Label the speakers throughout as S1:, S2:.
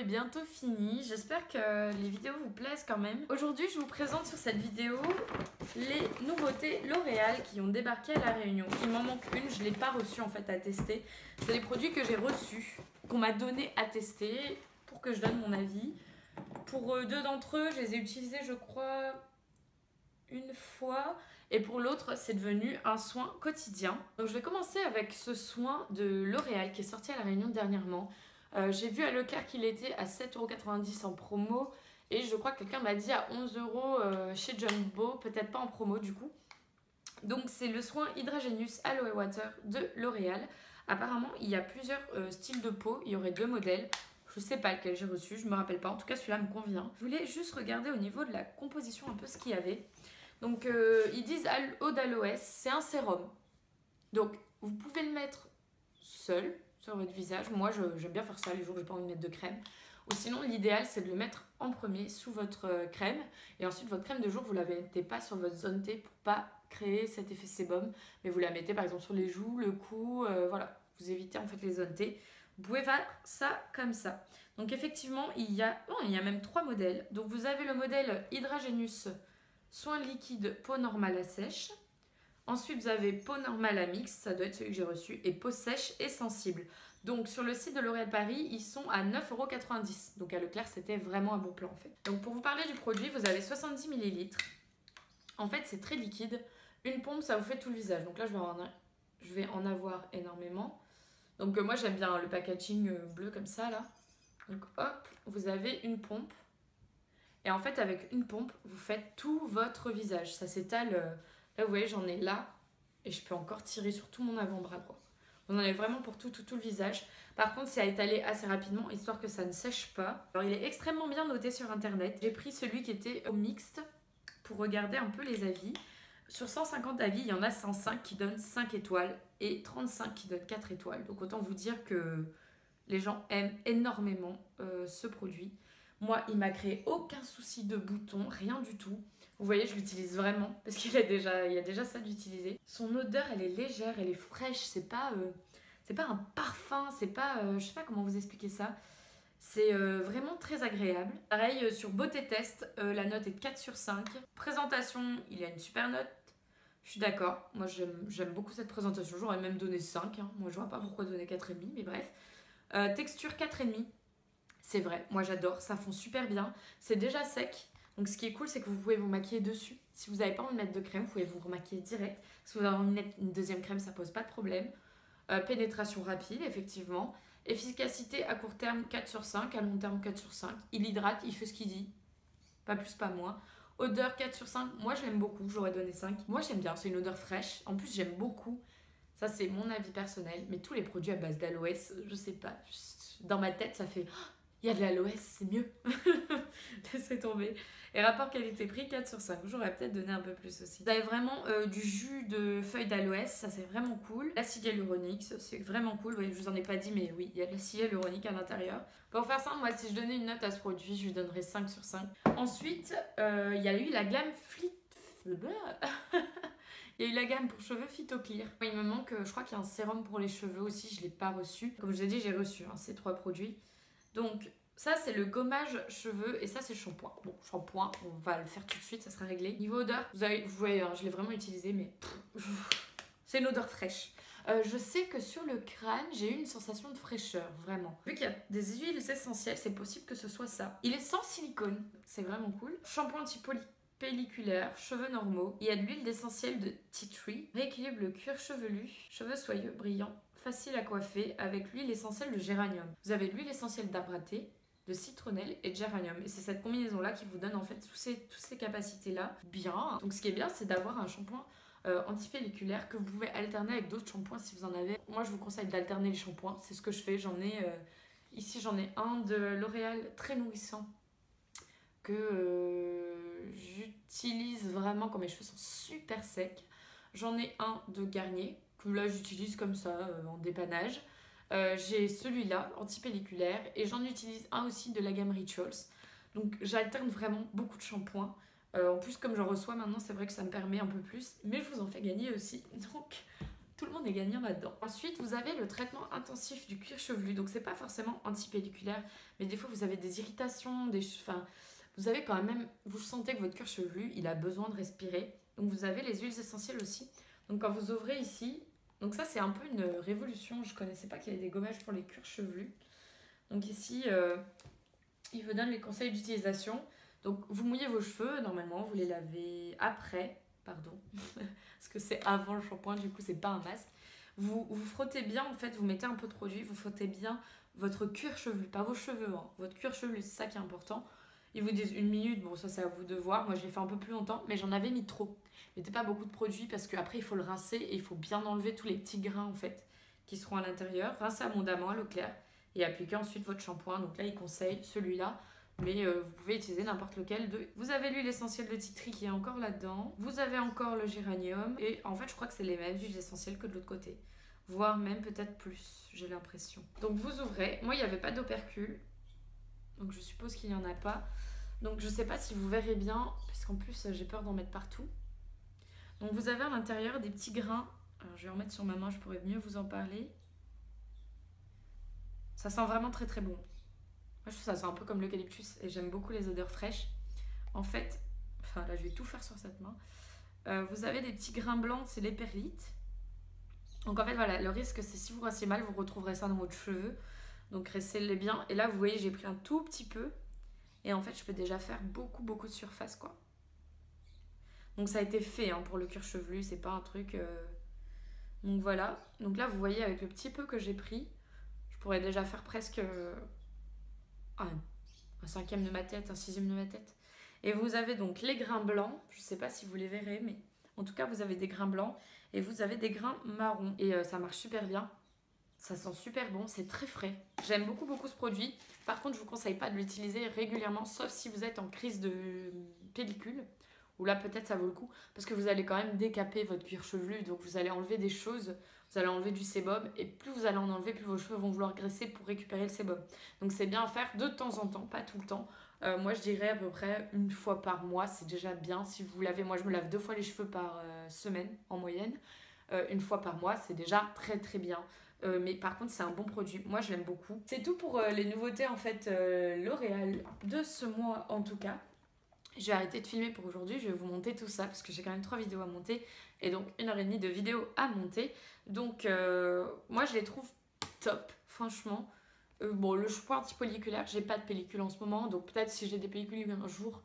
S1: est bientôt finie. J'espère que les vidéos vous plaisent quand même. Aujourd'hui, je vous présente sur cette vidéo les nouveautés L'Oréal qui ont débarqué à La Réunion. Il m'en manque une, je ne l'ai pas reçue en fait à tester. C'est les produits que j'ai reçus, qu'on m'a donné à tester pour que je donne mon avis. Pour deux d'entre eux, je les ai utilisés je crois une fois. Et pour l'autre, c'est devenu un soin quotidien. Donc je vais commencer avec ce soin de L'Oréal qui est sorti à La Réunion dernièrement. J'ai vu à Leclerc qu'il était à 7,90 € en promo. Et je crois que quelqu'un m'a dit à 11 € chez Jumbo, peut-être pas en promo du coup. Donc c'est le soin Hydragenius Aloe Water de L'Oréal. Apparemment, il y a plusieurs styles de peau. Il y aurait deux modèles. Je sais pas lequel j'ai reçu, je me rappelle pas. En tout cas, celui-là me convient. Je voulais juste regarder au niveau de la composition un peu ce qu'il y avait. Donc ils disent eau d'aloès, c'est un sérum. Donc vous pouvez le mettre seul sur votre visage. Moi j'aime bien faire ça les jours où j'ai pas envie de mettre de crème. Ou sinon l'idéal c'est de le mettre en premier sous votre crème. Et ensuite votre crème de jour vous la mettez pas sur votre zone T pour pas créer cet effet sébum. Mais vous la mettez par exemple sur les joues, le cou, voilà. Vous évitez en fait les zones T. Vous pouvez faire ça comme ça. Donc effectivement il y a même 3 modèles. Donc vous avez le modèle Hydragenius soin liquide, peau normale à sèche. Ensuite, vous avez peau normale à mix, ça doit être celui que j'ai reçu, et peau sèche et sensible. Donc sur le site de L'Oréal Paris, ils sont à 9,90 €. Donc à Leclerc, c'était vraiment un bon plan en fait. Donc pour vous parler du produit, vous avez 70 ml. En fait, c'est très liquide. Une pompe, ça vous fait tout le visage. Donc là, je vais en avoir énormément. Donc moi, j'aime bien le packaging bleu comme ça là. Donc hop, vous avez une pompe. Et en fait, avec une pompe, vous faites tout votre visage. Ça s'étale. Là, vous voyez, j'en ai là. Et je peux encore tirer sur tout mon avant-bras, quoi. Vous en avez vraiment pour tout le visage. Par contre, c'est à étaler assez rapidement, histoire que ça ne sèche pas. Alors, il est extrêmement bien noté sur Internet. J'ai pris celui qui était au mixte pour regarder un peu les avis. Sur 150 avis, il y en a 105 qui donnent 5 étoiles et 35 qui donnent 4 étoiles. Donc, autant vous dire que les gens aiment énormément ce produit. Moi, il m'a créé aucun souci de boutons, rien du tout. Vous voyez, je l'utilise vraiment parce qu'il y a déjà ça d'utiliser. Son odeur, elle est légère, elle est fraîche. C'est pas un parfum, c'est pas, je sais pas comment vous expliquer ça. C'est vraiment très agréable. Pareil, sur Beauté Test, la note est 4 sur 5. Présentation, il a une super note. Je suis d'accord. Moi, j'aime beaucoup cette présentation. J'aurais même donné 5. Hein. Moi, je vois pas pourquoi donner 4,5, mais bref. Texture 4,5. C'est vrai, moi j'adore, ça fond super bien. C'est déjà sec, donc ce qui est cool, c'est que vous pouvez vous maquiller dessus. Si vous n'avez pas envie de mettre de crème, vous pouvez vous remaquiller direct. Si vous avez envie de mettre une deuxième crème, ça pose pas de problème. Pénétration rapide, effectivement. Efficacité à court terme 4 sur 5, à long terme 4 sur 5. Il hydrate, il fait ce qu'il dit. Pas plus, pas moins. Odeur 4 sur 5, moi je l'aime beaucoup, j'aurais donné 5. Moi j'aime bien, c'est une odeur fraîche. En plus j'aime beaucoup, ça c'est mon avis personnel, mais tous les produits à base d'aloès, je sais pas. Dans ma tête ça fait... Il y a de l'aloès, c'est mieux. Laissez tomber. Et rapport qualité-prix, 4 sur 5. J'aurais peut-être donné un peu plus aussi. Vous avez vraiment du jus de feuilles d'aloès, ça c'est vraiment cool. L'acide hyaluronique, c'est vraiment cool. Ouais, je vous en ai pas dit, mais oui, il y a de l'acide hyaluronique à l'intérieur. Pour faire ça, moi, si je donnais une note à ce produit, je lui donnerais 5 sur 5. Ensuite, il y a eu la gamme Il y a eu la gamme pour cheveux Phytoclear. Il me manque, je crois qu'il y a un sérum pour les cheveux aussi, je ne l'ai pas reçu. Comme je vous ai dit, j'ai reçu ces 3 produits. Donc ça c'est le gommage cheveux et ça c'est le shampoing. Bon, shampoing, on va le faire tout de suite, ça sera réglé. Niveau odeur, vous voyez, hein, je l'ai vraiment utilisé mais c'est une odeur fraîche. Je sais que sur le crâne, j'ai eu une sensation de fraîcheur, vraiment. Vu qu'il y a des huiles essentielles, c'est possible que ce soit ça. Il est sans silicone, c'est vraiment cool. Shampoing anti-pelliculaire, cheveux normaux. Il y a de l'huile d'essentiel de tea tree. Rééquilibre le cuir chevelu, cheveux soyeux, brillants, facile à coiffer avec l'huile essentielle de géranium. Vous avez l'huile essentielle d'arbre à thé, de citronnelle et de géranium. Et c'est cette combinaison-là qui vous donne en fait toutes ces capacités-là bien. Donc ce qui est bien, c'est d'avoir un shampoing anti-pelliculaire que vous pouvez alterner avec d'autres shampoings si vous en avez. Moi, je vous conseille d'alterner les shampoings. C'est ce que je fais. Ici, j'en ai un de L'Oréal très nourrissant que j'utilise vraiment quand mes cheveux sont super secs. J'en ai un de Garnier que là j'utilise comme ça en dépannage. J'ai celui-là anti-pelliculaire et j'en utilise un aussi de la gamme Rituals. Donc j'alterne vraiment beaucoup de shampoings. En plus comme j'en reçois maintenant, c'est vrai que ça me permet un peu plus, mais je vous en fais gagner aussi. Donc Tout le monde est gagnant là-dedans. Ensuite, vous avez le traitement intensif du cuir chevelu. Donc, c'est pas forcément antipelliculaire, mais des fois, vous avez des irritations, enfin, vous avez quand même, vous sentez que votre cuir chevelu, il a besoin de respirer. Donc, vous avez les huiles essentielles aussi. Donc, quand vous ouvrez ici, donc ça, c'est un peu une révolution. Je connaissais pas qu'il y avait des gommages pour les cuirs chevelus. Donc, ici, il vous donne les conseils d'utilisation. Donc, vous mouillez vos cheveux, normalement, vous les lavez après. Pardon, parce que c'est avant le shampoing, du coup c'est pas un masque. Vous frottez bien, en fait, vous mettez un peu de produit, vous frottez bien votre cuir chevelu, pas vos cheveux, hein, votre cuir chevelu, c'est ça qui est important. Ils vous disent 1 minute, bon ça c'est à vous de voir, moi je l'ai fait un peu plus longtemps, mais j'en avais mis trop. Mettez pas beaucoup de produit parce qu'après il faut le rincer et il faut bien enlever tous les petits grains en fait qui seront à l'intérieur. Rincez abondamment à l'eau claire et appliquez ensuite votre shampoing. Donc là il conseille celui-là. Mais vous pouvez utiliser n'importe lequel. Vous avez l'huile essentielle de citri qui est encore là-dedans. Vous avez encore le géranium. Et en fait, je crois que c'est les mêmes huiles essentielles que de l'autre côté. Voire même peut-être plus, j'ai l'impression. Donc vous ouvrez. Moi, il n'y avait pas d'opercule. Donc je suppose qu'il n'y en a pas. Donc je ne sais pas si vous verrez bien. Parce qu'en plus, j'ai peur d'en mettre partout. Donc vous avez à l'intérieur des petits grains. Alors je vais en mettre sur ma main, je pourrais mieux vous en parler. Ça sent vraiment très très bon. Moi, je trouve ça sent un peu comme l'eucalyptus et j'aime beaucoup les odeurs fraîches. En fait, enfin là, je vais tout faire sur cette main. Vous avez des petits grains blancs, c'est les perlites. Donc en fait, voilà, le risque, c'est si vous rincez mal, vous retrouverez ça dans votre cheveu. Donc rincez-les bien. Et là, vous voyez, j'ai pris un tout petit peu. Et en fait, je peux déjà faire beaucoup, beaucoup de surface, quoi. Donc ça a été fait hein, pour le cuir chevelu, c'est pas un truc... Donc voilà. Donc là, vous voyez, avec le petit peu que j'ai pris, je pourrais déjà faire presque... un 5e de ma tête, un 6e de ma tête. Et vous avez donc les grains blancs, je ne sais pas si vous les verrez, mais en tout cas vous avez des grains blancs et vous avez des grains marrons. Et ça marche super bien, ça sent super bon, c'est très frais. J'aime beaucoup beaucoup ce produit. Par contre, je ne vous conseille pas de l'utiliser régulièrement, sauf si vous êtes en crise de pellicule, où là peut-être ça vaut le coup, parce que vous allez quand même décaper votre cuir chevelu, donc vous allez enlever des choses. Vous allez enlever du sébum et plus vous allez en enlever, plus vos cheveux vont vouloir graisser pour récupérer le sébum. Donc c'est bien à faire de temps en temps, pas tout le temps. Moi je dirais à peu près 1 fois par mois, c'est déjà bien. Si vous lavez, moi je me lave 2 fois les cheveux par semaine en moyenne. 1 fois par mois, c'est déjà très très bien. Mais par contre c'est un bon produit, moi je l'aime beaucoup. C'est tout pour les nouveautés en fait L'Oréal de ce mois en tout cas. Je vais arrêter de filmer pour aujourd'hui, je vais vous monter tout ça parce que j'ai quand même 3 vidéos à monter et donc 1h30 de vidéos à monter. Donc moi je les trouve top, franchement. Bon, le shampoing anti-pelliculaire, j'ai pas de pellicule en ce moment, donc peut-être si j'ai des pellicules un jour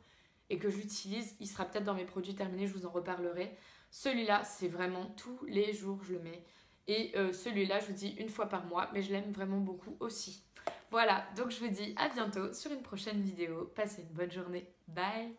S1: et que j'utilise, il sera peut-être dans mes produits terminés, je vous en reparlerai. Celui-là, c'est vraiment tous les jours je le mets. Et celui-là, je vous dis 1 fois par mois, mais je l'aime vraiment beaucoup aussi. Voilà, donc je vous dis à bientôt sur une prochaine vidéo. Passez une bonne journée. Bye!